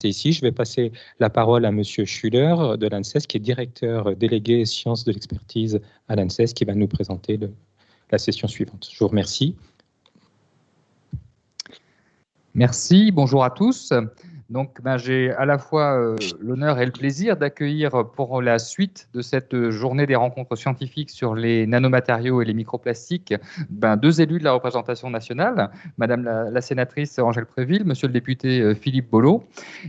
ici. Je vais passer la parole à Monsieur Schuller de l'ANSES, qui est directeur délégué sciences de l'expertise à l'ANSES, qui va nous présenter la session suivante. Je vous remercie. Merci, bonjour à tous. Donc, j'ai à la fois l'honneur et le plaisir d'accueillir pour la suite de cette journée des rencontres scientifiques sur les nanomatériaux et les microplastiques deux élus de la représentation nationale, Madame la sénatrice Angèle Préville, Monsieur le député Philippe Bolo.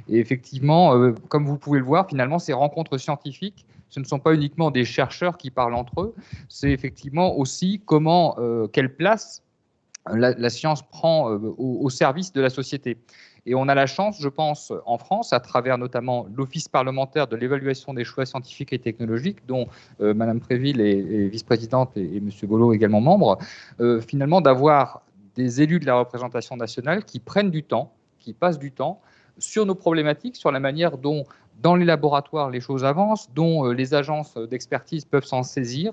Et effectivement, comme vous pouvez le voir, finalement, ces rencontres scientifiques, ce ne sont pas uniquement des chercheurs qui parlent entre eux, c'est effectivement aussi quelle place la science prend au service de la société. Et on a la chance, je pense, en France, à travers notamment l'Office parlementaire de l'évaluation des choix scientifiques et technologiques, dont Mme Préville est vice-présidente et M. Bolo également membre, finalement d'avoir des élus de la représentation nationale qui prennent du temps, qui passent du temps sur nos problématiques, sur la manière dont, dans les laboratoires, les choses avancent, dont les agences d'expertise peuvent s'en saisir,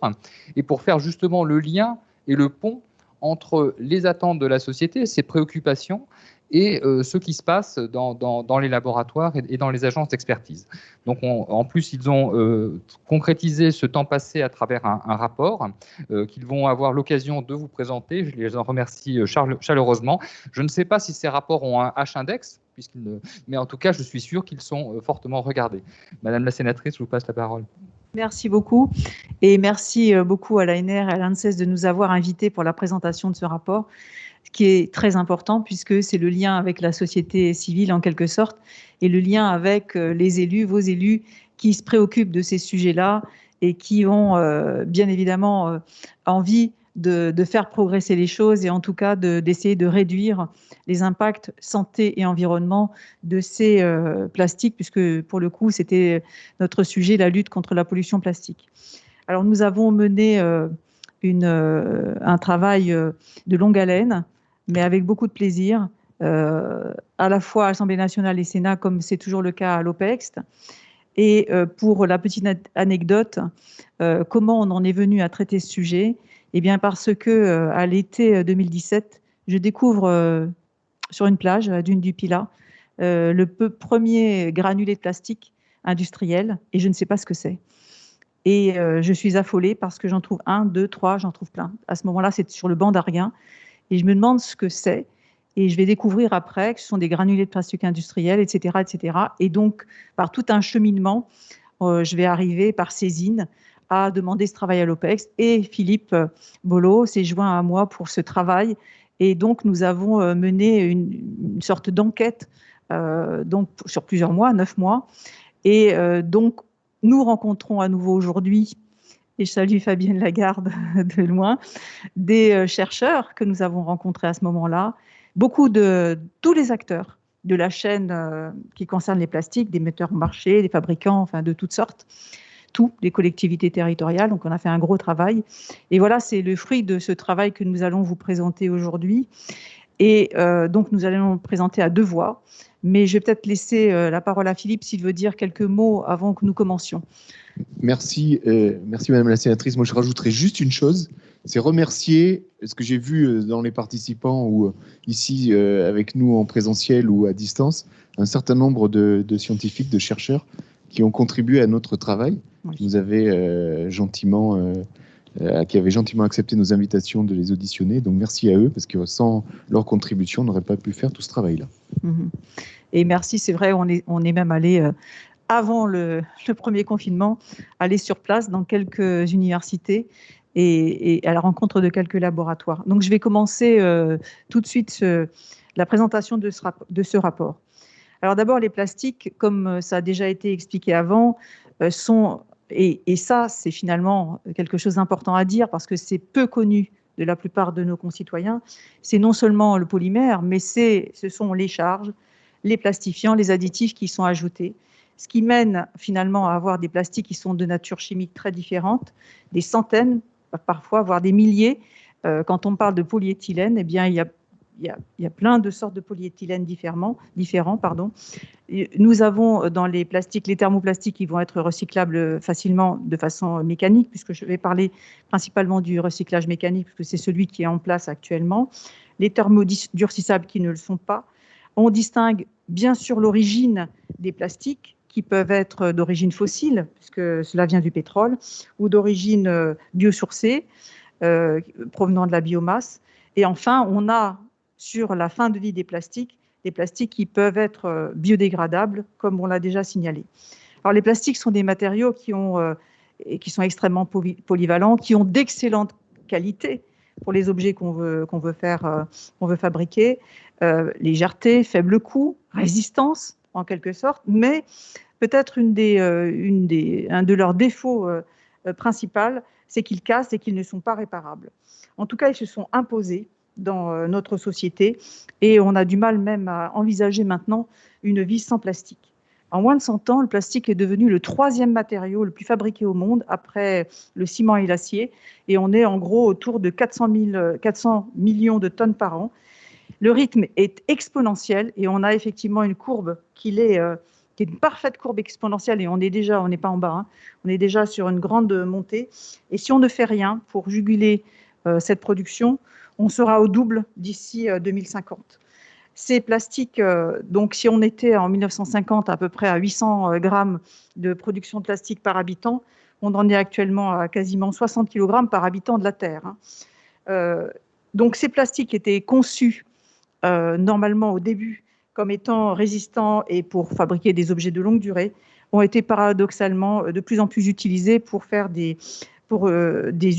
et pour faire justement le lien et le pont entre les attentes de la société, ses préoccupations, et ce qui se passe dans les laboratoires et dans les agences d'expertise. Donc, en plus, ils ont concrétisé ce temps passé à travers un rapport qu'ils vont avoir l'occasion de vous présenter. Je les en remercie chaleureusement. Je ne sais pas si ces rapports ont un H-index, mais en tout cas, je suis sûr qu'ils sont fortement regardés. Madame la sénatrice, je vous passe la parole. Merci beaucoup. Et merci beaucoup à l'ANR et à l'ANSES de nous avoir invités pour la présentation de ce rapport, ce qui est très important puisque c'est le lien avec la société civile en quelque sorte et le lien avec les élus, vos élus qui se préoccupent de ces sujets-là et qui ont bien évidemment envie de faire progresser les choses et en tout cas d'essayer de réduire les impacts santé et environnement de ces plastiques, puisque pour le coup, c'était notre sujet, la lutte contre la pollution plastique. Alors, nous avons mené un travail de longue haleine, mais avec beaucoup de plaisir, à la fois à l'Assemblée nationale et Sénat, comme c'est toujours le cas à l'OPEX. Et pour la petite anecdote, comment on en est venu à traiter ce sujet? Eh bien, parce que à l'été 2017, je découvre sur une plage à Dune du Pilat le premier granulé de plastique industriel et je ne sais pas ce que c'est. Et je suis affolée parce que j'en trouve 1, 2, 3, j'en trouve plein. À ce moment-là, c'est sur le banc d'Arguin et je me demande ce que c'est. Et je vais découvrir après que ce sont des granulés de plastique industriels, etc., etc. Et donc, par tout un cheminement, je vais arriver par saisine à demander ce travail à l'OPEX. Et Philippe Bolo s'est joint à moi pour ce travail. Et donc, nous avons mené une sorte d'enquête donc sur plusieurs mois, 9 mois. Et donc, nous rencontrons à nouveau aujourd'hui, et je salue Fabienne Lagarde de loin, des chercheurs que nous avons rencontrés à ce moment-là, beaucoup de tous les acteurs de la chaîne qui concerne les plastiques, des metteurs en marché, des fabricants, enfin de toutes sortes, les collectivités territoriales. Donc, on a fait un gros travail. Et voilà, c'est le fruit de ce travail que nous allons vous présenter aujourd'hui. Et donc, nous allons le présenter à 2 voix. Mais je vais peut-être laisser la parole à Philippe s'il veut dire quelques mots avant que nous commencions. Merci, merci Madame la sénatrice. Moi, je rajouterai juste une chose, c'est remercier ce que j'ai vu dans les participants ou ici avec nous en présentiel ou à distance, un certain nombre de scientifiques, de chercheurs qui ont contribué à notre travail, oui. Qui avaient gentiment accepté nos invitations de les auditionner. Donc merci à eux, parce que sans leur contribution, on n'aurait pas pu faire tout ce travail-là. Et merci, c'est vrai, on est même allé, avant le premier confinement, aller sur place dans quelques universités et à la rencontre de quelques laboratoires. Donc je vais commencer tout de suite la présentation de ce rapport. Alors d'abord, les plastiques, comme ça a déjà été expliqué avant, sont... Et ça, c'est finalement quelque chose d'important à dire parce que c'est peu connu de la plupart de nos concitoyens. C'est non seulement le polymère, mais ce sont les charges, les plastifiants, les additifs qui sont ajoutés, ce qui mène finalement à avoir des plastiques qui sont de nature chimique très différente, des centaines, parfois, voire des milliers. Quand on parle de polyéthylène, eh bien, il y a plein de sortes de polyéthylène différents. Nous avons dans les plastiques, les thermoplastiques qui vont être recyclables facilement de façon mécanique, puisque je vais parler principalement du recyclage mécanique, puisque c'est celui qui est en place actuellement. Les thermodurcissables qui ne le sont pas. On distingue bien sûr l'origine des plastiques qui peuvent être d'origine fossile, puisque cela vient du pétrole, ou d'origine biosourcée, provenant de la biomasse. Et enfin, on a sur la fin de vie des plastiques qui peuvent être biodégradables, comme on l'a déjà signalé. Alors, les plastiques sont des matériaux qui sont extrêmement polyvalents, qui ont d'excellentes qualités pour les objets qu'on veut fabriquer, légèreté, faible coût, résistance en quelque sorte, mais peut-être un de leurs défauts principaux, c'est qu'ils cassent et qu'ils ne sont pas réparables. En tout cas, ils se sont imposés dans notre société et on a du mal même à envisager maintenant une vie sans plastique. En moins de 100 ans, le plastique est devenu le 3e matériau le plus fabriqué au monde après le ciment et l'acier et on est en gros autour de 400 millions de tonnes par an. Le rythme est exponentiel et on a effectivement une courbe qui est une parfaite courbe exponentielle et on n'est pas en bas, hein. On est déjà sur une grande montée. Et si on ne fait rien pour juguler cette production, on sera au double d'ici 2050. Ces plastiques, donc si on était en 1950 à peu près à 800 grammes de production de plastique par habitant, on en est actuellement à quasiment 60 kg par habitant de la Terre, hein. Donc ces plastiques étaient conçus normalement au début comme étant résistants et pour fabriquer des objets de longue durée, ont été paradoxalement de plus en plus utilisés pour faire des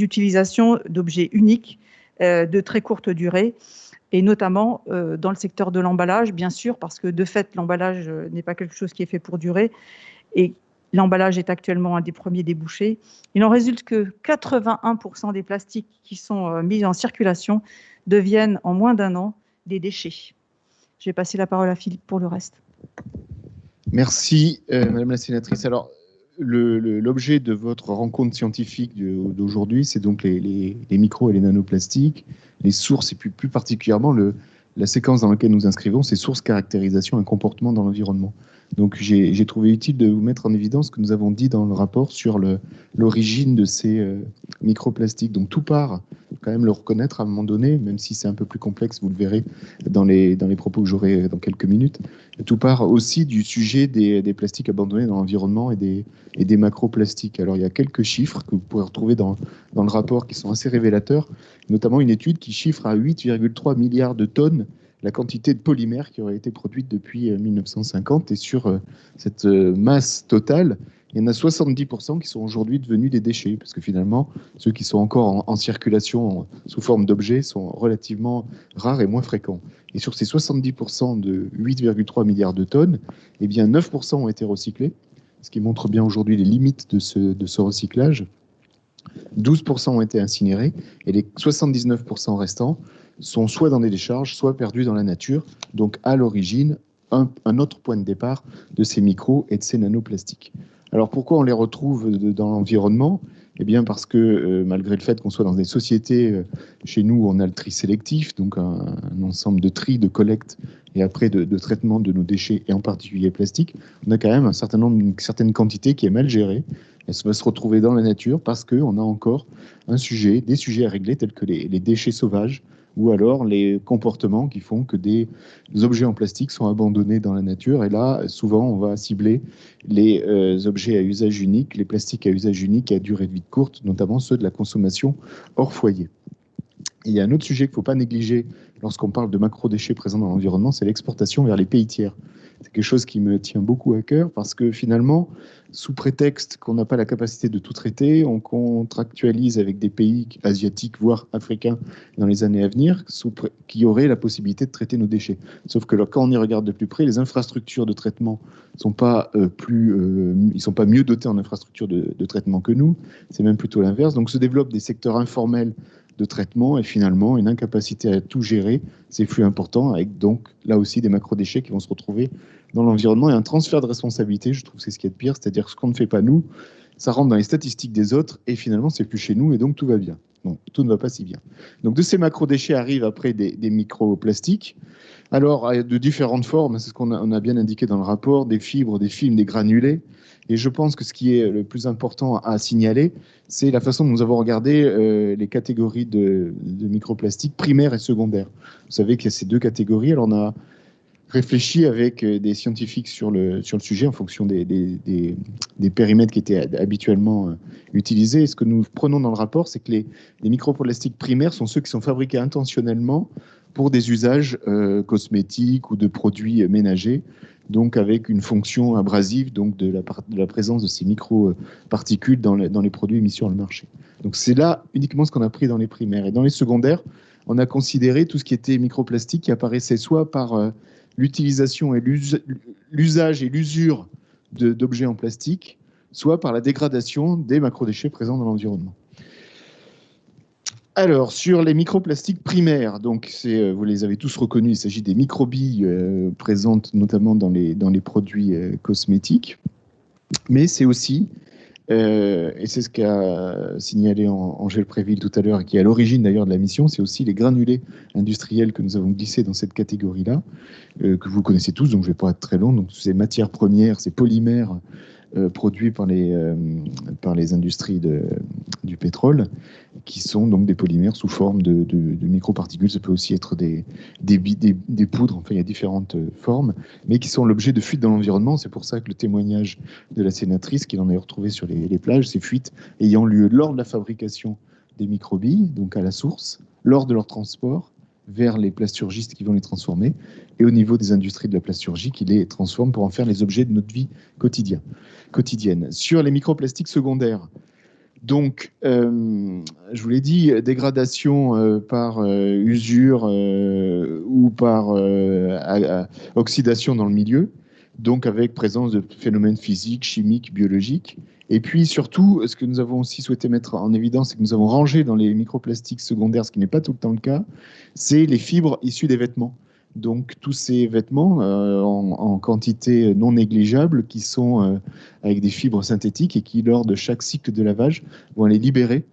utilisations d'objets uniques de très courte durée, et notamment dans le secteur de l'emballage, bien sûr, parce que de fait, l'emballage n'est pas quelque chose qui est fait pour durer, et l'emballage est actuellement un des premiers débouchés. Il en résulte que 81% des plastiques qui sont mis en circulation deviennent en moins d'1 an des déchets. Je vais passer la parole à Philippe pour le reste. Merci, Madame la sénatrice. Alors, l'objet de votre rencontre scientifique d'aujourd'hui, c'est donc les micros et les nanoplastiques, les sources, et puis plus particulièrement la séquence dans laquelle nous inscrivons, c'est sources, caractérisation et comportement dans l'environnement. Donc, j'ai trouvé utile de vous mettre en évidence ce que nous avons dit dans le rapport sur l'origine de ces microplastiques. Donc, tout part, il faut quand même le reconnaître à un moment donné, même si c'est un peu plus complexe, vous le verrez dans les propos que j'aurai dans quelques minutes. Tout part aussi du sujet des plastiques abandonnés dans l'environnement et des macroplastiques. Alors, il y a quelques chiffres que vous pourrez retrouver dans le rapport qui sont assez révélateurs, notamment une étude qui chiffre à 8,3 milliards de tonnes la quantité de polymères qui aurait été produite depuis 1950. Et sur cette masse totale, il y en a 70% qui sont aujourd'hui devenus des déchets, parce que finalement, ceux qui sont encore en circulation sous forme d'objets sont relativement rares et moins fréquents. Et sur ces 70% de 8,3 milliards de tonnes, eh bien 9% ont été recyclés, ce qui montre bien aujourd'hui les limites de ce recyclage. 12% ont été incinérés, et les 79% restants sont soit dans des décharges, soit perdus dans la nature. Donc à l'origine, un autre point de départ de ces micros et de ces nanoplastiques. Alors pourquoi on les retrouve dans l'environnement ? Eh bien parce que malgré le fait qu'on soit dans des sociétés, chez nous on a le tri sélectif, donc un ensemble de tri, de collecte et après de traitement de nos déchets, et en particulier plastiques, on a quand même une certaine quantité qui est mal gérée. Elle va se retrouver dans la nature parce qu'on a encore des sujets à régler tels que les déchets sauvages, ou alors les comportements qui font que des objets en plastique sont abandonnés dans la nature. Et là, souvent, on va cibler les objets à usage unique, les plastiques à usage unique à durée de vie courte, notamment ceux de la consommation hors foyer. Et il y a un autre sujet qu'il ne faut pas négliger lorsqu'on parle de macrodéchets présents dans l'environnement, c'est l'exportation vers les pays tiers. C'est quelque chose qui me tient beaucoup à cœur parce que finalement, sous prétexte qu'on n'a pas la capacité de tout traiter, on contractualise avec des pays asiatiques, voire africains, dans les années à venir, qui auraient la possibilité de traiter nos déchets. Sauf que quand on y regarde de plus près, les infrastructures de traitement ne sont pas mieux dotées en infrastructures de traitement que nous, c'est même plutôt l'inverse. Donc se développent des secteurs informels de traitement et finalement une incapacité à tout gérer ces flux importants, avec donc là aussi des macrodéchets qui vont se retrouver dans l'environnement et un transfert de responsabilité. Je trouve que c'est ce qui est de pire, c'est-à-dire que ce qu'on ne fait pas nous, ça rentre dans les statistiques des autres et finalement c'est plus chez nous et donc tout va bien. Non, tout ne va pas si bien. Donc de ces macrodéchets arrivent après des microplastiques. Alors de différentes formes, c'est ce qu'on a bien indiqué dans le rapport, des fibres, des films, des granulés. Et je pense que ce qui est le plus important à signaler, c'est la façon dont nous avons regardé les catégories de microplastiques primaires et secondaires. Vous savez qu'il y a ces deux catégories. Alors on a réfléchi avec des scientifiques sur le sujet en fonction des périmètres qui étaient habituellement utilisés. Et ce que nous prenons dans le rapport, c'est que les microplastiques primaires sont ceux qui sont fabriqués intentionnellement pour des usages cosmétiques ou de produits ménagers, donc avec une fonction abrasive, donc de la présence de ces microparticules dans les produits mis sur le marché. Donc c'est là uniquement ce qu'on a pris dans les primaires. Et dans les secondaires, on a considéré tout ce qui était microplastique qui apparaissait soit par l'utilisation et l'usage et l'usure d'objets en plastique, soit par la dégradation des macrodéchets présents dans l'environnement. Alors, sur les microplastiques primaires, donc vous les avez tous reconnus, il s'agit des microbilles présentes notamment dans les produits cosmétiques, mais c'est aussi, et c'est ce qu'a signalé Angèle Préville tout à l'heure, et qui est à l'origine d'ailleurs de la mission, c'est aussi les granulés industriels que nous avons glissés dans cette catégorie-là, que vous connaissez tous, donc je ne vais pas être très long. Donc, ces matières premières, ces polymères produits par les industries du pétrole, qui sont donc des polymères sous forme de microparticules. Ça peut aussi être des poudres, enfin il y a différentes formes, mais qui sont l'objet de fuites dans l'environnement. C'est pour ça que le témoignage de la sénatrice, qu'il en a retrouvé sur les plages, ces fuites ayant lieu lors de la fabrication des microbilles, donc à la source, lors de leur transport vers les plasturgistes qui vont les transformer, et au niveau des industries de la plasturgie qui les transforment pour en faire les objets de notre vie quotidienne. Sur les microplastiques secondaires, donc, je vous l'ai dit, dégradation par usure ou par oxydation dans le milieu, donc avec présence de phénomènes physiques, chimiques, biologiques. Et puis surtout, ce que nous avons aussi souhaité mettre en évidence, c'est que nous avons rangé dans les microplastiques secondaires, ce qui n'est pas tout le temps le cas, c'est les fibres issues des vêtements. Donc tous ces vêtements en quantité non négligeable qui sont avec des fibres synthétiques et qui, lors de chaque cycle de lavage, vont aller libérer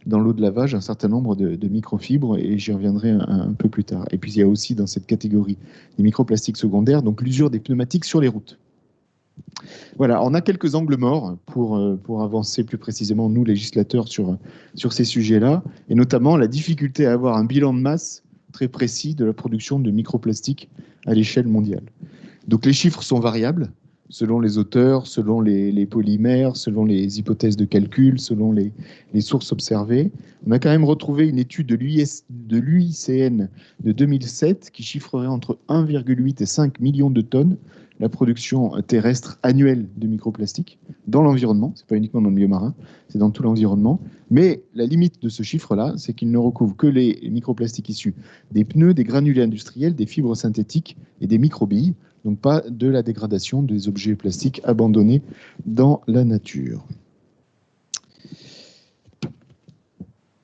dans l'eau de lavage un certain nombre de microfibres, et j'y reviendrai un peu plus tard. Et puis il y a aussi dans cette catégorie des microplastiques secondaires, donc l'usure des pneumatiques sur les routes. Voilà, on a quelques angles morts pour avancer plus précisément, nous, législateurs, sur ces sujets-là, et notamment la difficulté à avoir un bilan de masse très précis de la production de microplastiques à l'échelle mondiale. Donc les chiffres sont variables, selon les auteurs, selon les polymères, selon les hypothèses de calcul, selon les sources observées. On a quand même retrouvé une étude de l'UICN de 2007 qui chiffrerait entre 1,8 et 5 millions de tonnes la production terrestre annuelle de microplastiques dans l'environnement. Ce n'est pas uniquement dans le milieu marin, c'est dans tout l'environnement. Mais la limite de ce chiffre-là, c'est qu'il ne recouvre que les microplastiques issus des pneus, des granulés industriels, des fibres synthétiques et des microbilles, donc pas de la dégradation des objets plastiques abandonnés dans la nature.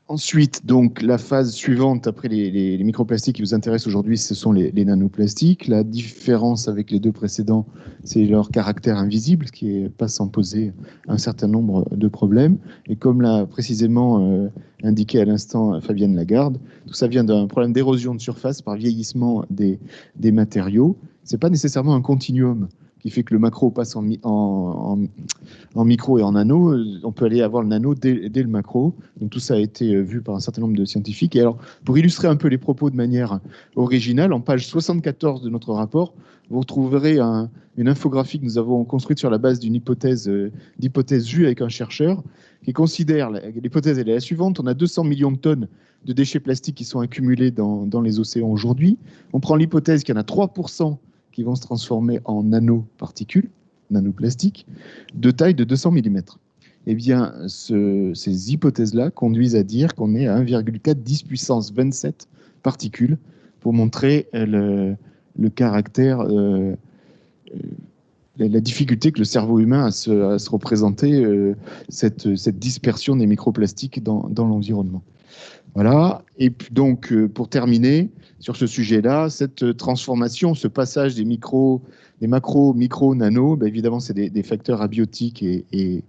Ensuite, donc, la phase suivante, après les microplastiques qui vous intéressent aujourd'hui, ce sont les nanoplastiques. La différence avec les deux précédents, c'est leur caractère invisible, ce qui n'est pas sans poser un certain nombre de problèmes. Et comme l'a précisément indiqué à l'instant Fabienne Lagarde, tout ça vient d'un problème d'érosion de surface par vieillissement des matériaux. Ce n'est pas nécessairement un continuum qui fait que le macro passe en micro et en nano. On peut aller avoir le nano dès le macro. Donc tout ça a été vu par un certain nombre de scientifiques. Et alors, pour illustrer un peu les propos de manière originale, en page 74 de notre rapport, vous retrouverez une infographie que nous avons construite sur la base d'une hypothèse vue avec un chercheur qui considère, l'hypothèse elle est la suivante, on a 200 millions de tonnes de déchets plastiques qui sont accumulés dans les océans aujourd'hui. On prend l'hypothèse qu'il y en a 3% qui vont se transformer en nanoparticules, nanoplastiques, de taille de 200 mm. Eh bien, ces hypothèses-là conduisent à dire qu'on est à 1,4 10 puissance 27 particules pour montrer le caractère, la difficulté que le cerveau humain a à se représenter cette dispersion des microplastiques dans l'environnement. Voilà, et puis donc pour terminer sur ce sujet-là, cette transformation, ce passage des macros, micro, nano, ben évidemment c'est des facteurs abiotiques et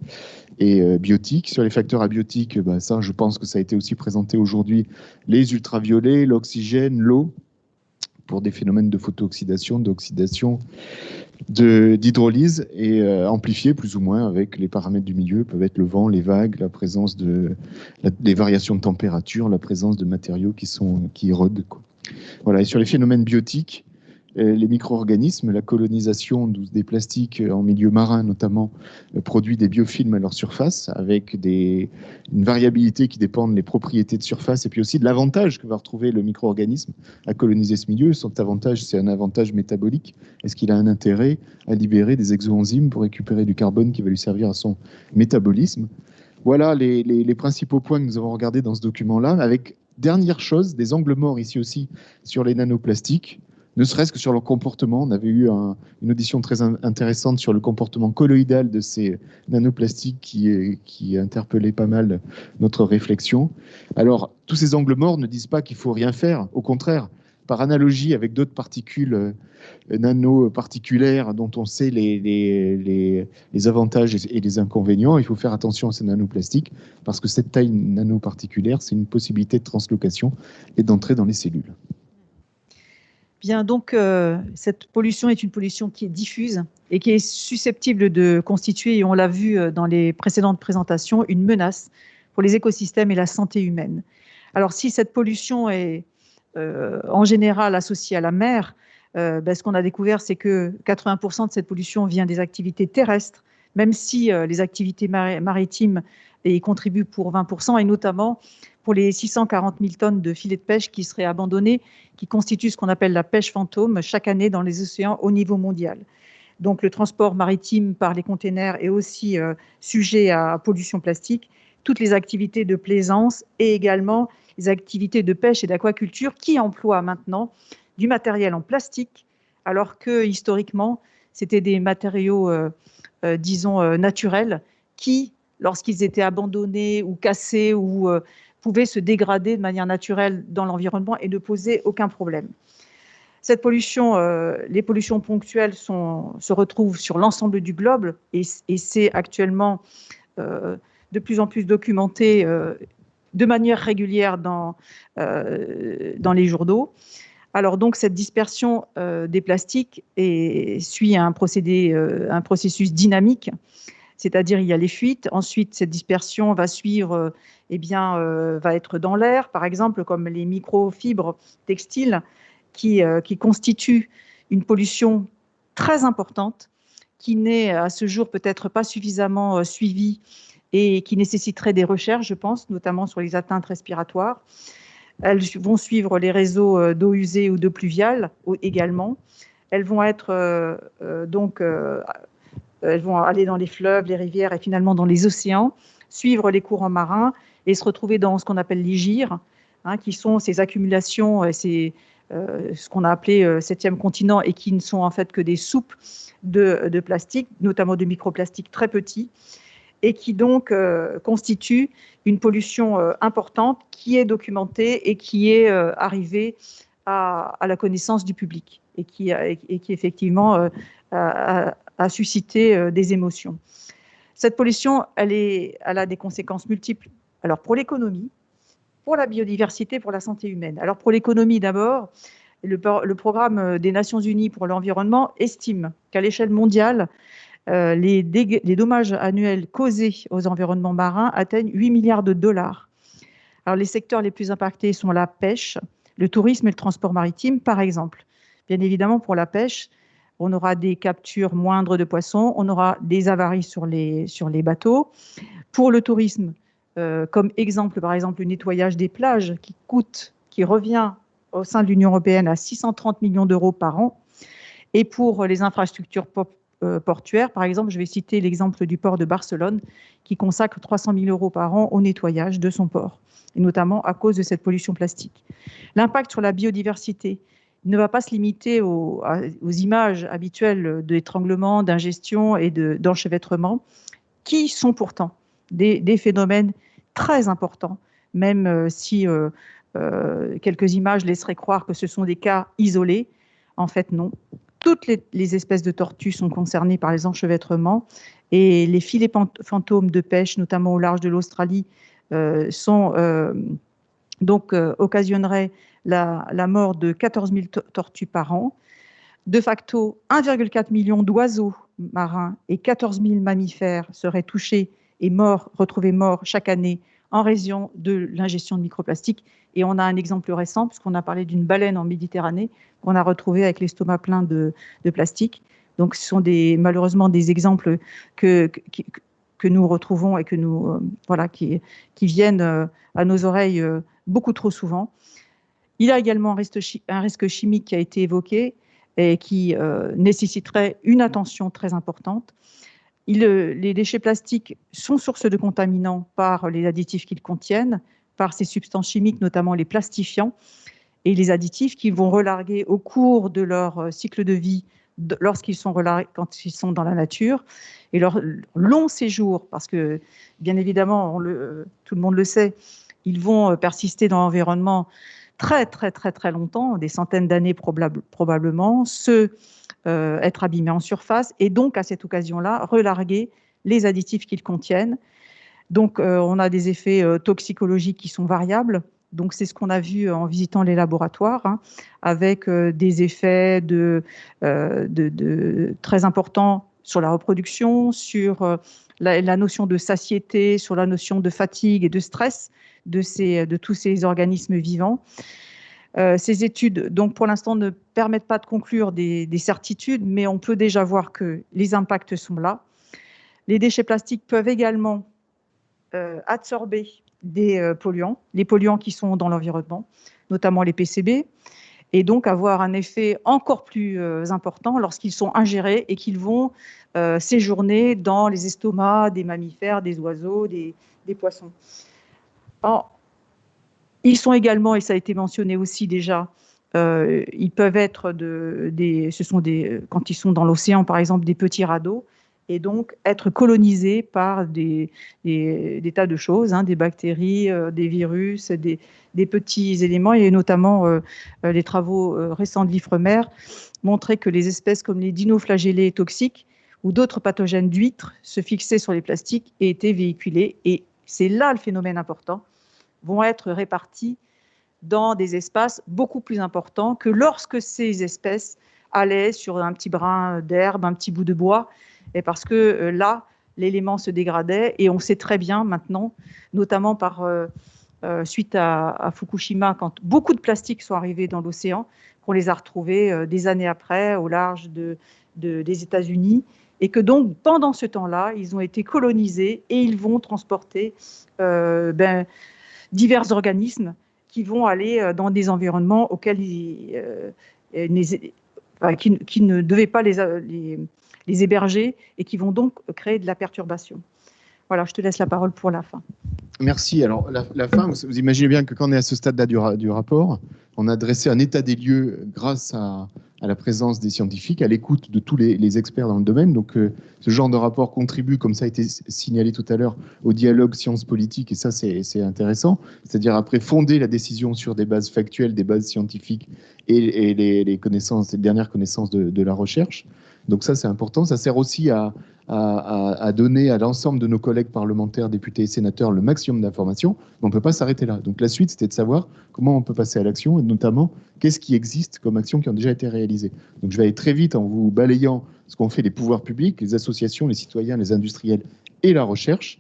biotiques. Sur les facteurs abiotiques, ben ça je pense que ça a été aussi présenté aujourd'hui, les ultraviolets, l'oxygène, l'eau, pour des phénomènes de photooxydation, d'oxydation, d'hydrolyse, et amplifiés plus ou moins avec les paramètres du milieu, peuvent être le vent, les vagues, la présence des variations de température, la présence de matériaux qui érodent, quoi. Voilà. Et sur les phénomènes biotiques, les micro-organismes, la colonisation des plastiques en milieu marin notamment, produit des biofilms à leur surface avec une variabilité qui dépend des propriétés de surface et puis aussi de l'avantage que va retrouver le micro-organisme à coloniser ce milieu. Son avantage, c'est un avantage métabolique. Est-ce qu'il a un intérêt à libérer des exoenzymes pour récupérer du carbone qui va lui servir à son métabolisme? Voilà les principaux points que nous avons regardés dans ce document-là, avec dernière chose, des angles morts ici aussi sur les nanoplastiques, ne serait-ce que sur leur comportement. On avait eu une audition très intéressante sur le comportement colloïdal de ces nanoplastiques qui interpellait pas mal notre réflexion. Alors, tous ces angles morts ne disent pas qu'il faut rien faire, au contraire. Par analogie avec d'autres particules nanoparticulaires dont on sait les avantages et les inconvénients, il faut faire attention à ces nanoplastiques parce que cette taille nanoparticulaire, c'est une possibilité de translocation et d'entrer dans les cellules. Bien, donc cette pollution est une pollution qui est diffuse et qui est susceptible de constituer, et on l'a vu dans les précédentes présentations, une menace pour les écosystèmes et la santé humaine. Alors si cette pollution est en général associée à la mer, ce qu'on a découvert, c'est que 80% de cette pollution vient des activités terrestres, même si les activités maritimes y contribuent pour 20%, et notamment pour les 640 000 tonnes de filets de pêche qui seraient abandonnés, qui constituent ce qu'on appelle la pêche fantôme chaque année dans les océans au niveau mondial. Donc le transport maritime par les containers est aussi sujet à pollution plastique, toutes les activités de plaisance et également les activités de pêche et d'aquaculture qui emploient maintenant du matériel en plastique, alors que historiquement, c'était des matériaux, disons, naturels qui, lorsqu'ils étaient abandonnés ou cassés ou pouvaient se dégrader de manière naturelle dans l'environnement et ne poser aucun problème. Cette pollution, les pollutions ponctuelles se retrouvent sur l'ensemble du globe et c'est actuellement de plus en plus documenté de manière régulière dans les journaux. Alors donc cette dispersion des plastiques suit un processus dynamique, c'est-à-dire il y a les fuites, ensuite cette dispersion va suivre, va être dans l'air, par exemple comme les microfibres textiles qui constituent une pollution très importante qui n'est à ce jour peut-être pas suffisamment suivie et qui nécessiterait des recherches, je pense, notamment sur les atteintes respiratoires. Elles vont suivre les réseaux d'eau usée ou d'eau pluviale également. Elles vont être elles vont aller dans les fleuves, les rivières et finalement dans les océans, suivre les courants marins et se retrouver dans ce qu'on appelle les gyres, qui sont ces accumulations, ce qu'on a appelé 7e continent et qui ne sont en fait que des soupes de plastique, notamment de microplastiques très petits, et qui donc constitue une pollution importante qui est documentée et qui est arrivée à la connaissance du public et qui effectivement a suscité des émotions. Cette pollution, elle a des conséquences multiples. Alors pour l'économie, pour la biodiversité, pour la santé humaine. Alors pour l'économie d'abord, le programme des Nations Unies pour l'environnement estime qu'à l'échelle mondiale, les dommages annuels causés aux environnements marins atteignent 8 milliards de dollars. Alors, les secteurs les plus impactés sont la pêche, le tourisme et le transport maritime, par exemple. Bien évidemment, pour la pêche, on aura des captures moindres de poissons, on aura des avaries sur les bateaux. Pour le tourisme, comme exemple, par exemple, le nettoyage des plages qui revient au sein de l'Union européenne à 630 millions d'euros par an. Et pour les infrastructures portuaires, par exemple, je vais citer l'exemple du port de Barcelone qui consacre 300 000 euros par an au nettoyage de son port, et notamment à cause de cette pollution plastique. L'impact sur la biodiversité ne va pas se limiter aux images habituelles d'étranglement, d'ingestion et d'enchevêtrement, qui sont pourtant des phénomènes très importants, même si quelques images laisseraient croire que ce sont des cas isolés. En fait, non. Toutes les espèces de tortues sont concernées par les enchevêtrements et les filets fantômes de pêche, notamment au large de l'Australie, occasionneraient la mort de 14 000 tortues par an. De facto, 1,4 million d'oiseaux marins et 14 000 mammifères seraient touchés et retrouvés morts chaque année en raison de l'ingestion de microplastiques. Et on a un exemple récent, puisqu'on a parlé d'une baleine en Méditerranée qu'on a retrouvée avec l'estomac plein de plastique. Donc, ce sont malheureusement des exemples que nous retrouvons et que nous, qui viennent à nos oreilles beaucoup trop souvent. Il y a également un risque chimique qui a été évoqué et qui nécessiterait une attention très importante. Les déchets plastiques sont source de contaminants par les additifs qu'ils contiennent, par ces substances chimiques, notamment les plastifiants, et les additifs qui vont relarguer au cours de leur cycle de vie lorsqu'ils sont relargués, quand ils sont dans la nature, et leur long séjour, parce que bien évidemment, tout le monde le sait, ils vont persister dans l'environnement très très très très longtemps, des centaines d'années probablement, être abîmés en surface, et donc à cette occasion-là, relarguer les additifs qu'ils contiennent. Donc on a des effets toxicologiques qui sont variables. Donc c'est ce qu'on a vu en visitant les laboratoires, avec des effets très importants sur la reproduction, sur la notion de satiété, sur la notion de fatigue et de stress de tous ces organismes vivants. Ces études, donc pour l'instant, ne permettent pas de conclure des certitudes, mais on peut déjà voir que les impacts sont là. Les déchets plastiques peuvent également absorber des polluants, les polluants qui sont dans l'environnement, notamment les PCB, et donc avoir un effet encore plus important lorsqu'ils sont ingérés et qu'ils vont séjourner dans les estomacs des mammifères, des oiseaux, des poissons. Alors, ils sont également, et ça a été mentionné aussi déjà, ils peuvent être quand ils sont dans l'océan, par exemple, des petits radeaux, et donc être colonisés par des tas de choses, des bactéries, des virus, des petits éléments, et notamment les travaux récents de l'Ifremer montraient que les espèces comme les dinoflagellés toxiques ou d'autres pathogènes d'huîtres se fixaient sur les plastiques et étaient véhiculés. Et c'est là le phénomène important, vont être répartis dans des espaces beaucoup plus importants que lorsque ces espèces allaient sur un petit brin d'herbe, un petit bout de bois, et parce que là, l'élément se dégradait, et on sait très bien maintenant, notamment suite à Fukushima, quand beaucoup de plastiques sont arrivés dans l'océan, qu'on les a retrouvés des années après au large des États-Unis, et que donc, pendant ce temps-là, ils ont été colonisés et ils vont transporter divers organismes qui vont aller dans des environnements auxquels qui ne devaient pas les héberger, et qui vont donc créer de la perturbation. Voilà, je te laisse la parole pour la fin. Merci. Alors, la fin, vous imaginez bien que quand on est à ce stade-là du rapport, on a dressé un état des lieux grâce à la présence des scientifiques, à l'écoute de tous les experts dans le domaine. Donc, ce genre de rapport contribue, comme ça a été signalé tout à l'heure, au dialogue sciences-politiques, et ça, c'est intéressant. C'est-à-dire, après, fonder la décision sur des bases factuelles, des bases scientifiques et les dernières connaissances de la recherche. Donc ça, c'est important. Ça sert aussi à donner à l'ensemble de nos collègues parlementaires, députés et sénateurs le maximum d'informations. On ne peut pas s'arrêter là. Donc la suite, c'était de savoir comment on peut passer à l'action, et notamment qu'est-ce qui existe comme actions qui ont déjà été réalisées. Donc je vais aller très vite en vous balayant ce qu'ont fait les pouvoirs publics, les associations, les citoyens, les industriels et la recherche.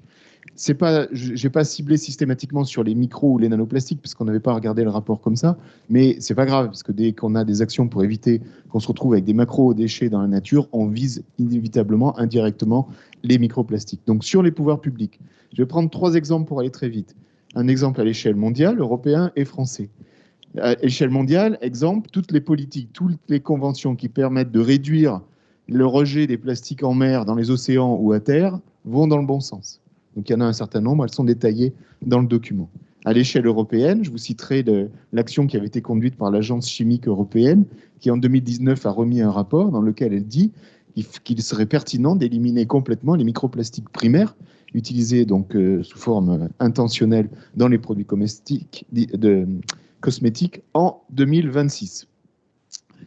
Je n'ai pas ciblé systématiquement sur les micros ou les nanoplastiques, parce qu'on n'avait pas regardé le rapport comme ça, mais ce n'est pas grave, parce que dès qu'on a des actions pour éviter qu'on se retrouve avec des macro-déchets dans la nature, on vise inévitablement, indirectement, les microplastiques. Donc sur les pouvoirs publics, je vais prendre 3 exemples pour aller très vite. Un exemple à l'échelle mondiale, européen et français. À l'échelle mondiale, exemple, toutes les politiques, toutes les conventions qui permettent de réduire le rejet des plastiques en mer, dans les océans ou à terre, vont dans le bon sens. Donc il y en a un certain nombre, elles sont détaillées dans le document. À l'échelle européenne, je vous citerai l'action qui avait été conduite par l'Agence chimique européenne, qui en 2019 a remis un rapport dans lequel elle dit qu'il serait pertinent d'éliminer complètement les microplastiques primaires, utilisés donc sous forme intentionnelle dans les produits cosmétiques en 2026.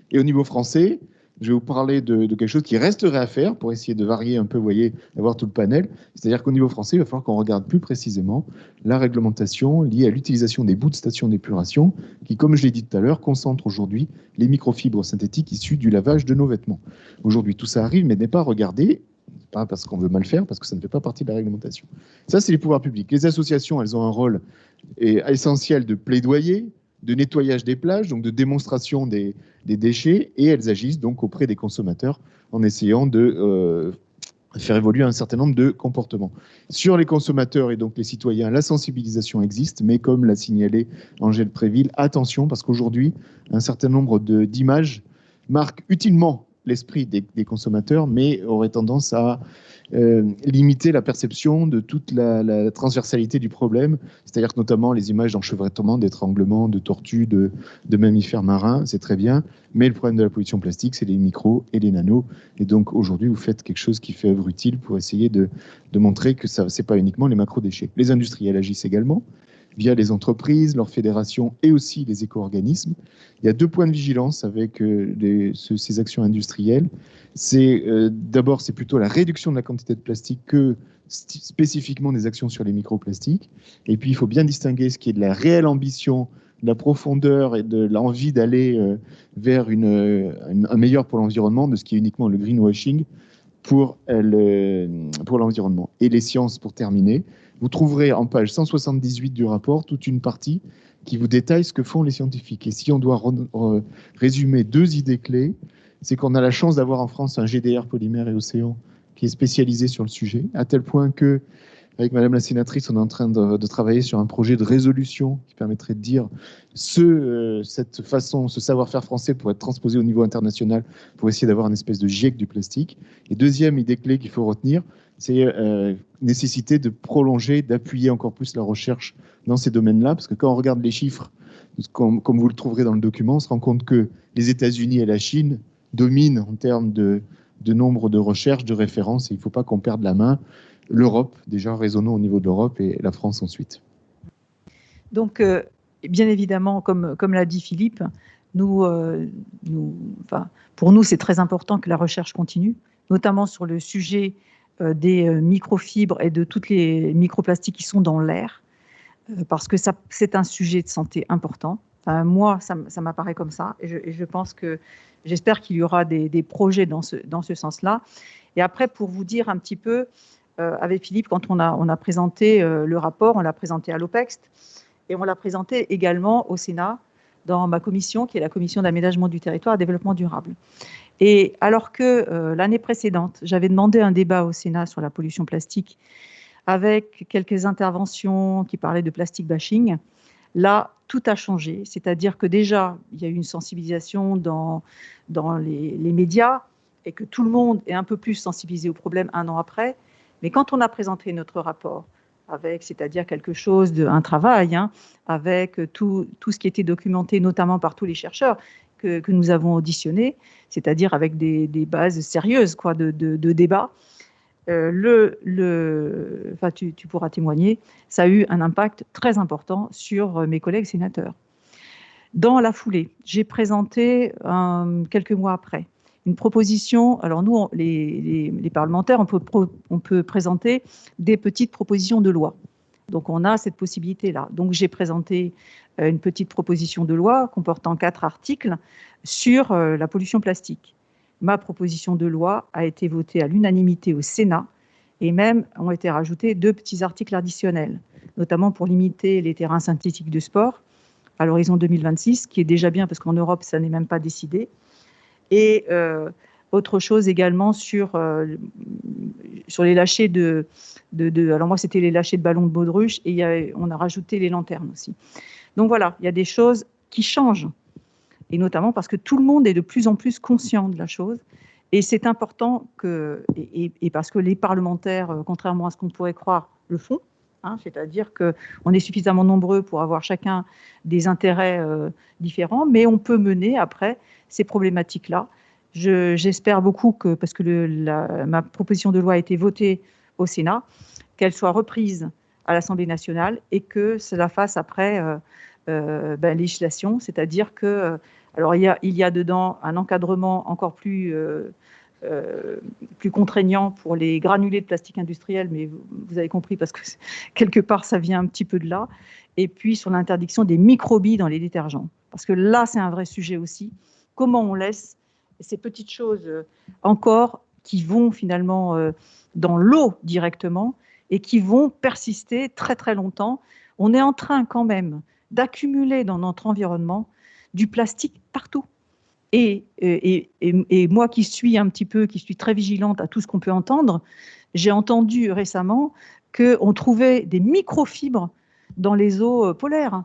Et au niveau français, je vais vous parler de quelque chose qui resterait à faire pour essayer de varier un peu, vous voyez, d'avoir tout le panel. C'est-à-dire qu'au niveau français, il va falloir qu'on regarde plus précisément la réglementation liée à l'utilisation des boues de stations d'épuration qui, comme je l'ai dit tout à l'heure, concentrent aujourd'hui les microfibres synthétiques issues du lavage de nos vêtements. Aujourd'hui, tout ça arrive, mais n'est pas regardé, pas parce qu'on veut mal faire, parce que ça ne fait pas partie de la réglementation. Ça, c'est les pouvoirs publics. Les associations, elles ont un rôle essentiel de plaidoyer, de nettoyage des plages, donc de démonstration des déchets, et elles agissent donc auprès des consommateurs en essayant de faire évoluer un certain nombre de comportements. Sur les consommateurs et donc les citoyens, la sensibilisation existe, mais comme l'a signalé Angèle Préville, attention, parce qu'aujourd'hui, un certain nombre d'images marquent utilement l'esprit des consommateurs, mais auraient tendance à limiter la perception de toute la transversalité du problème, c'est-à-dire que notamment les images d'enchevêtrement, d'étranglement, de tortues, de mammifères marins, c'est très bien, mais le problème de la pollution plastique, c'est les micros et les nanos, et donc aujourd'hui vous faites quelque chose qui fait œuvre utile pour essayer de montrer que ce n'est pas uniquement les macro-déchets. Les industriels agissent également, via les entreprises, leurs fédérations et aussi les éco-organismes. Il y a 2 points de vigilance avec ces actions industrielles. D'abord, c'est plutôt la réduction de la quantité de plastique que spécifiquement des actions sur les microplastiques. Et puis, il faut bien distinguer ce qui est de la réelle ambition, de la profondeur et de l'envie d'aller vers un meilleur pour l'environnement, de ce qui est uniquement le greenwashing pour l'environnement. Et les sciences, pour terminer, vous trouverez en page 178 du rapport toute une partie qui vous détaille ce que font les scientifiques. Et si on doit résumer 2 idées clés, c'est qu'on a la chance d'avoir en France un GDR Polymères et Océans qui est spécialisé sur le sujet, à tel point que, avec Madame la sénatrice, on est en train de travailler sur un projet de résolution qui permettrait de dire cette façon, ce savoir-faire français pour être transposé au niveau international pour essayer d'avoir une espèce de GIEC du plastique. Et deuxième idée clé qu'il faut retenir, c'est nécessité de prolonger, d'appuyer encore plus la recherche dans ces domaines-là, parce que quand on regarde les chiffres, comme vous le trouverez dans le document, on se rend compte que les États-Unis et la Chine dominent en termes de nombre de recherches, de références, et il ne faut pas qu'on perde la main. L'Europe, déjà raisonnons au niveau de l'Europe, et la France ensuite. Donc, bien évidemment, comme l'a dit Philippe, pour nous, c'est très important que la recherche continue, notamment sur le sujet des microfibres et de toutes les microplastiques qui sont dans l'air, parce que c'est un sujet de santé important. Enfin, moi, ça m'apparaît comme ça, et je pense que j'espère qu'il y aura des projets dans ce sens-là. Et après, pour vous dire un petit peu, avec Philippe, quand on a présenté le rapport, on l'a présenté à l'OPEXT, et on l'a présenté également au Sénat, dans ma commission, qui est la commission d'aménagement du territoire et développement durable. Et alors que l'année précédente, j'avais demandé un débat au Sénat sur la pollution plastique avec quelques interventions qui parlaient de plastic bashing, là, tout a changé. C'est-à-dire que déjà, il y a eu une sensibilisation dans les médias et que tout le monde est un peu plus sensibilisé au problème 1 an après. Mais quand on a présenté notre rapport, c'est-à-dire quelque chose un travail, avec tout ce qui était documenté, notamment par tous les chercheurs que nous avons auditionnés, c'est-à-dire avec des bases sérieuses de débat. Tu pourras témoigner, ça a eu un impact très important sur mes collègues sénateurs. Dans la foulée, j'ai présenté, quelques mois après, une proposition. Alors nous, les parlementaires, on peut présenter des petites propositions de loi. Donc on a cette possibilité-là. Donc j'ai présenté une petite proposition de loi comportant 4 articles sur la pollution plastique. Ma proposition de loi a été votée à l'unanimité au Sénat et même ont été rajoutés 2 petits articles additionnels, notamment pour limiter les terrains synthétiques de sport à l'horizon 2026, qui est déjà bien parce qu'en Europe, ça n'est même pas décidé. Et autre chose également sur les lâchers alors moi, c'était les lâchers de ballons de baudruche et on a rajouté les lanternes aussi. Donc voilà, il y a des choses qui changent. Et notamment parce que tout le monde est de plus en plus conscient de la chose. Et c'est important et parce que les parlementaires, contrairement à ce qu'on pourrait croire, le font. C'est-à-dire qu'on est suffisamment nombreux pour avoir chacun des intérêts différents, mais on peut mener après ces problématiques-là. J'espère beaucoup parce que ma proposition de loi a été votée au Sénat, qu'elle soit reprise à l'Assemblée nationale et que cela fasse après législation, c'est-à-dire que alors il y a dedans un encadrement encore plus contraignant pour les granulés de plastique industriel, mais vous avez compris parce que quelque part ça vient un petit peu de là, et puis sur l'interdiction des microbilles dans les détergents, parce que là c'est un vrai sujet aussi, comment on laisse ces petites choses encore qui vont finalement dans l'eau directement et qui vont persister très très longtemps. On est en train quand même d'accumuler dans notre environnement du plastique partout. Et moi qui suis très vigilante à tout ce qu'on peut entendre, j'ai entendu récemment qu'on trouvait des microfibres dans les eaux polaires.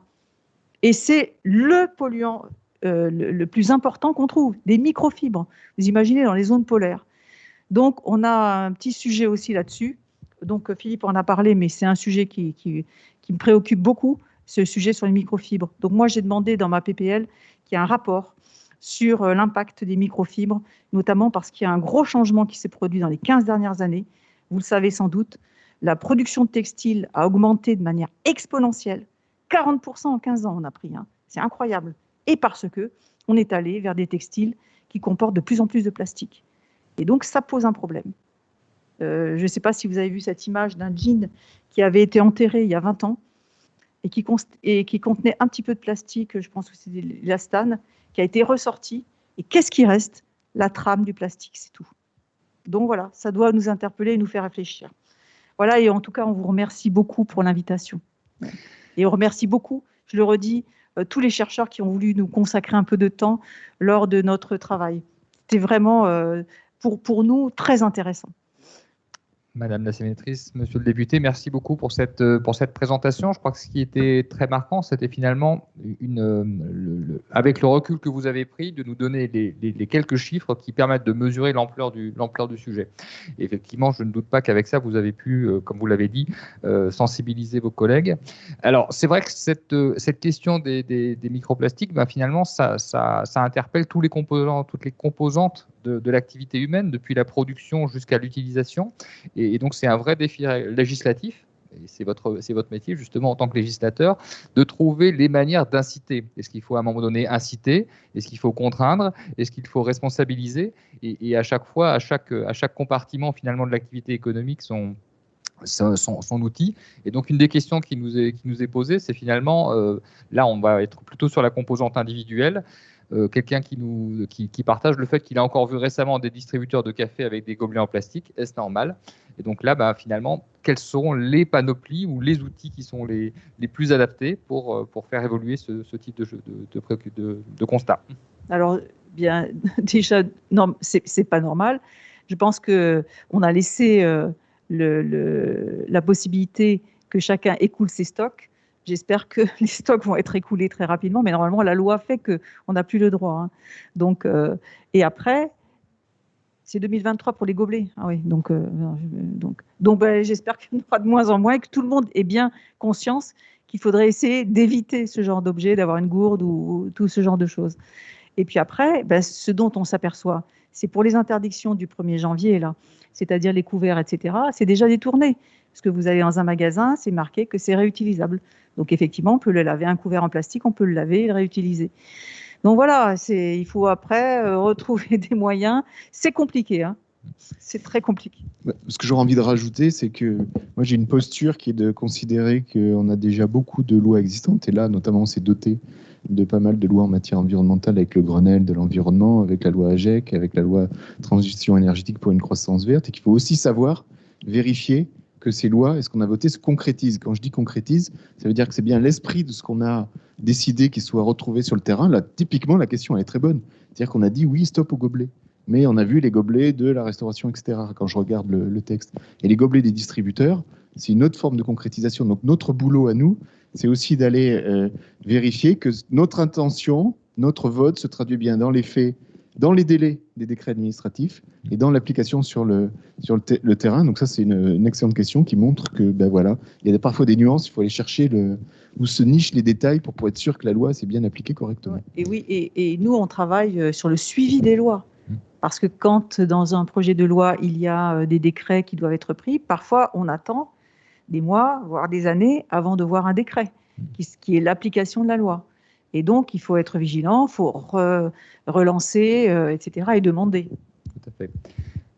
Et c'est le polluant le plus important qu'on trouve, des microfibres. Vous imaginez dans les zones polaires. Donc, on a un petit sujet aussi là-dessus. Donc, Philippe en a parlé, mais c'est un sujet qui me préoccupe beaucoup, ce sujet sur les microfibres. Donc, moi, j'ai demandé dans ma PPL qu'il y ait un rapport sur l'impact des microfibres, notamment parce qu'il y a un gros changement qui s'est produit dans les 15 dernières années. Vous le savez sans doute, la production de textiles a augmenté de manière exponentielle. 40% en 15 ans, on a pris. Hein. C'est incroyable. Et parce qu'on est allé vers des textiles qui comportent de plus en plus de plastique. Et donc, ça pose un problème. Je ne sais pas si vous avez vu cette image d'un jean qui avait été enterré il y a 20 ans et qui contenait un petit peu de plastique, je pense que c'est de l'élastane, qui a été ressorti. Et qu'est-ce qui reste? La trame du plastique, c'est tout. Donc voilà, ça doit nous interpeller et nous faire réfléchir. Voilà, et en tout cas, on vous remercie beaucoup pour l'invitation. Et on remercie beaucoup, je le redis, tous les chercheurs qui ont voulu nous consacrer un peu de temps lors de notre travail. C'était vraiment, pour nous, très intéressant. Madame la sénatrice, monsieur le député, merci beaucoup pour cette présentation. Je crois que ce qui était très marquant, c'était finalement, avec le recul que vous avez pris, de nous donner les quelques chiffres qui permettent de mesurer l'ampleur du sujet. Et effectivement, je ne doute pas qu'avec ça, vous avez pu, comme vous l'avez dit, sensibiliser vos collègues. Alors, c'est vrai que cette question des microplastiques, finalement, ça interpelle toutes les composantes de l'activité humaine, depuis la production jusqu'à l'utilisation. Et donc, c'est un vrai défi législatif, et c'est votre métier, justement, en tant que législateur, de trouver les manières d'inciter. Est-ce qu'il faut, à un moment donné, inciter? Est-ce qu'il faut contraindre? Est-ce qu'il faut responsabiliser? Et à chaque fois, à chaque compartiment, finalement, de l'activité économique, son outil. Et donc, une des questions qui nous est posée, c'est finalement, là, on va être plutôt sur la composante individuelle, quelqu'un qui partage le fait qu'il a encore vu récemment des distributeurs de café avec des gobelets en plastique. Est-ce normal? Et donc là, finalement, quelles seront les panoplies ou les outils qui sont les plus adaptés pour faire évoluer ce type de constat? Alors, bien, déjà, non, c'est pas normal. Je pense qu'on a laissé la possibilité que chacun écoule ses stocks. J'espère que les stocks vont être écoulés très rapidement, mais normalement, la loi fait qu'on n'a plus le droit. Hein. Donc, et après, c'est 2023 pour les gobelets. Ah oui, donc j'espère qu'il y en aura de moins en moins et que tout le monde ait bien conscience qu'il faudrait essayer d'éviter ce genre d'objet, d'avoir une gourde ou tout ce genre de choses. Et puis après, ce dont on s'aperçoit, c'est pour les interdictions du 1er janvier, là, c'est-à-dire les couverts, etc., c'est déjà détourné. Parce que vous allez dans un magasin, c'est marqué que c'est réutilisable. Donc effectivement, on peut le laver, un couvert en plastique, on peut le laver et le réutiliser. Donc voilà, il faut après retrouver des moyens. C'est compliqué, hein. C'est très compliqué. Ce que j'aurais envie de rajouter, c'est que moi j'ai une posture qui est de considérer qu'on a déjà beaucoup de lois existantes. Et là, notamment, on s'est doté de pas mal de lois en matière environnementale avec le Grenelle de l'environnement, avec la loi AGEC, avec la loi Transition énergétique pour une croissance verte. Et qu'il faut aussi savoir vérifier que ces lois et ce qu'on a voté se concrétisent. Quand je dis concrétise, ça veut dire que c'est bien l'esprit de ce qu'on a décidé qui soit retrouvé sur le terrain. Là, typiquement, la question elle est très bonne. C'est-à-dire qu'on a dit oui, stop aux gobelets. Mais on a vu les gobelets de la restauration, etc., quand je regarde le texte. Et les gobelets des distributeurs, c'est une autre forme de concrétisation. Donc notre boulot à nous, c'est aussi d'aller vérifier que notre intention, notre vote se traduit bien dans les faits, dans les délais des décrets administratifs et dans l'application sur le terrain. Donc ça, c'est une excellente question qui montre que, voilà, il y a parfois des nuances, il faut aller chercher où se nichent les détails pour être sûr que la loi s'est bien appliquée correctement. Et oui, et nous, on travaille sur le suivi des lois. Parce que quand, dans un projet de loi, il y a des décrets qui doivent être pris, parfois, on attend des mois, voire des années, avant de voir un décret, qui est l'application de la loi. Et donc, il faut être vigilant, il faut relancer, etc., et demander. Tout à fait.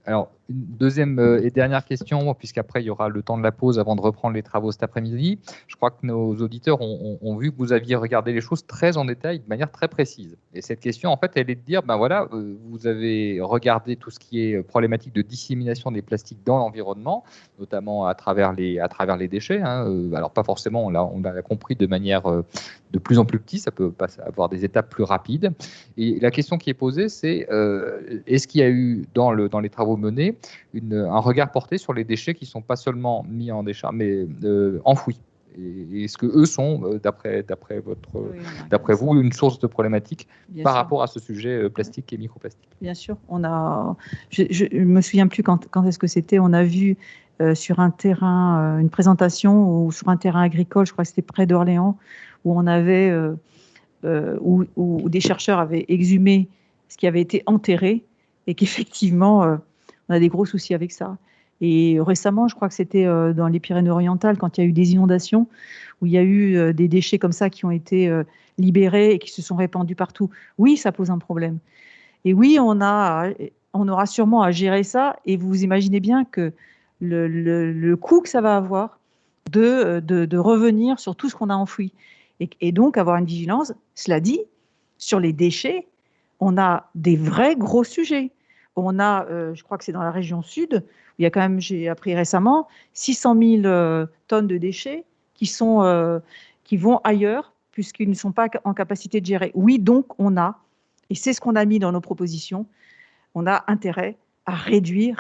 Alors, Une deuxième et dernière question, puisqu'après il y aura le temps de la pause avant de reprendre les travaux cet après-midi. Je crois que nos auditeurs ont vu que vous aviez regardé les choses très en détail, de manière très précise. Et cette question, en fait, elle est de dire, ben voilà, vous avez regardé tout ce qui est problématique de dissémination des plastiques dans l'environnement, notamment à travers les déchets. Alors pas forcément, là, on l'a compris, de manière de plus en plus petite, ça peut avoir des étapes plus rapides. Et la question qui est posée, c'est est-ce qu'il y a eu dans les travaux menés un regard porté sur les déchets qui ne sont pas seulement mis en décharge, mais enfouis? Et est-ce que eux sont, d'après vous, une source de problématique par rapport à ce sujet plastique et microplastique? Bien sûr, je ne me souviens plus quand est-ce que c'était, on a vu sur un terrain, une présentation, ou sur un terrain agricole, je crois que c'était près d'Orléans, où on avait, où des chercheurs avaient exhumé ce qui avait été enterré, et qu'effectivement, on a des gros soucis avec ça. Et récemment, je crois que c'était dans les Pyrénées-Orientales, quand il y a eu des inondations, où il y a eu des déchets comme ça qui ont été libérés et qui se sont répandus partout. Oui, ça pose un problème. Et oui, on aura sûrement à gérer ça. Et vous imaginez bien que le coût que ça va avoir de revenir sur tout ce qu'on a enfoui. Et donc, avoir une vigilance. Cela dit, sur les déchets, on a des vrais gros sujets. On a, je crois que c'est dans la région sud, où il y a quand même, j'ai appris récemment, 600 000 tonnes de déchets qui vont ailleurs, puisqu'ils ne sont pas en capacité de gérer. Oui, donc on a, et c'est ce qu'on a mis dans nos propositions, on a intérêt à réduire,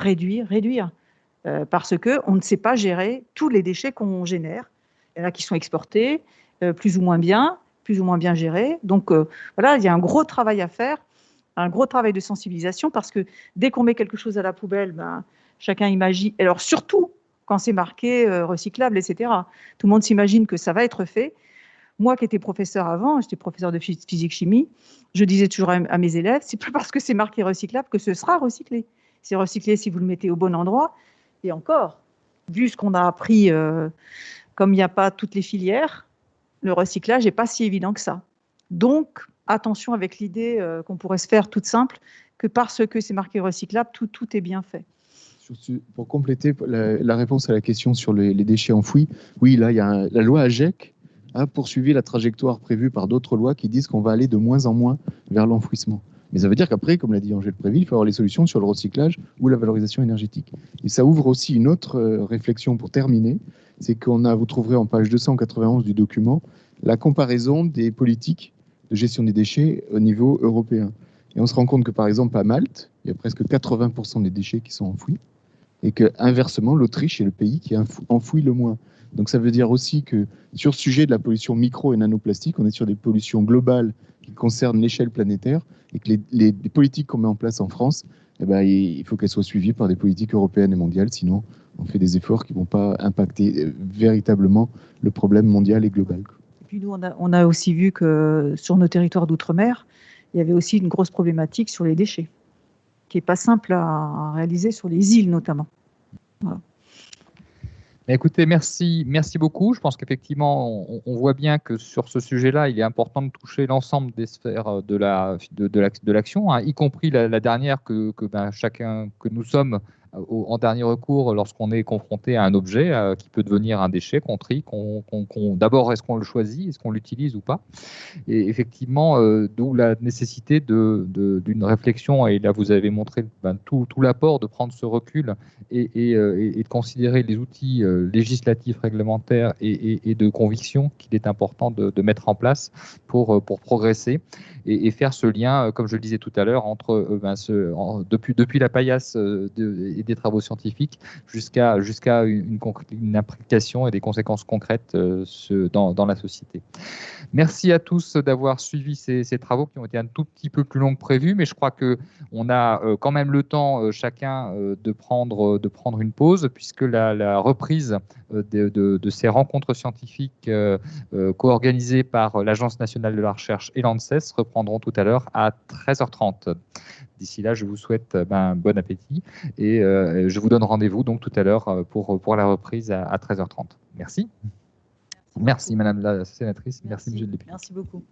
parce qu'on ne sait pas gérer tous les déchets qu'on génère. Il y en a qui sont exportés, plus ou moins bien gérés. Donc voilà, il y a un gros travail à faire, un gros travail de sensibilisation, parce que dès qu'on met quelque chose à la poubelle, chacun imagine, alors surtout quand c'est marqué recyclable, etc. Tout le monde s'imagine que ça va être fait. Moi qui étais professeur avant, j'étais professeur de physique-chimie, je disais toujours à mes élèves, c'est pas parce que c'est marqué recyclable que ce sera recyclé. C'est recyclé si vous le mettez au bon endroit. Et encore, vu ce qu'on a appris, comme il n'y a pas toutes les filières, le recyclage n'est pas si évident que ça. Donc, attention avec l'idée qu'on pourrait se faire toute simple, que parce que c'est marqué recyclable, tout est bien fait. Pour compléter la réponse à la question sur les déchets enfouis, oui, là, il y a la loi AGEC a poursuivi la trajectoire prévue par d'autres lois qui disent qu'on va aller de moins en moins vers l'enfouissement. Mais ça veut dire qu'après, comme l'a dit Angèle Préville, il faut avoir les solutions sur le recyclage ou la valorisation énergétique. Et ça ouvre aussi une autre réflexion pour terminer, c'est vous trouverez en page 291 du document la comparaison des politiques de gestion des déchets au niveau européen. Et on se rend compte que, par exemple, à Malte, il y a presque 80% des déchets qui sont enfouis, et que, inversement, l'Autriche est le pays qui enfouit le moins. Donc ça veut dire aussi que sur ce sujet de la pollution micro et nanoplastique, on est sur des pollutions globales qui concernent l'échelle planétaire, et que les politiques qu'on met en place en France, il faut qu'elles soient suivies par des politiques européennes et mondiales, sinon on fait des efforts qui ne vont pas impacter véritablement le problème mondial et global. Et puis nous, on a aussi vu que sur nos territoires d'outre-mer, il y avait aussi une grosse problématique sur les déchets, qui n'est pas simple à réaliser sur les îles notamment. Voilà. Écoutez, merci beaucoup. Je pense qu'effectivement, on voit bien que sur ce sujet-là, il est important de toucher l'ensemble des sphères de l'action, y compris la dernière que nous sommes en dernier recours lorsqu'on est confronté à un objet qui peut devenir un déchet qu'on trie. D'abord, est-ce qu'on le choisit, est-ce qu'on l'utilise ou pas? Et effectivement, d'où la nécessité d'une réflexion, et là vous avez montré tout l'apport de prendre ce recul et de considérer les outils législatifs, réglementaires et de conviction qu'il est important de mettre en place pour progresser et faire ce lien, comme je le disais tout à l'heure, entre depuis la paillasse et des travaux scientifiques jusqu'à une implication et des conséquences concrètes dans la société. Merci à tous d'avoir suivi ces travaux qui ont été un tout petit peu plus longs que prévu, mais je crois qu'on a quand même le temps chacun de prendre une pause, puisque la reprise de ces rencontres scientifiques co-organisées par l'Agence nationale de la recherche et l'ANSES reprendront tout à l'heure à 13h30. D'ici là, je vous souhaite bon appétit et je vous donne rendez-vous donc tout à l'heure pour la reprise à 13h30. Merci. Merci Madame la sénatrice. Merci Monsieur le député. Merci beaucoup.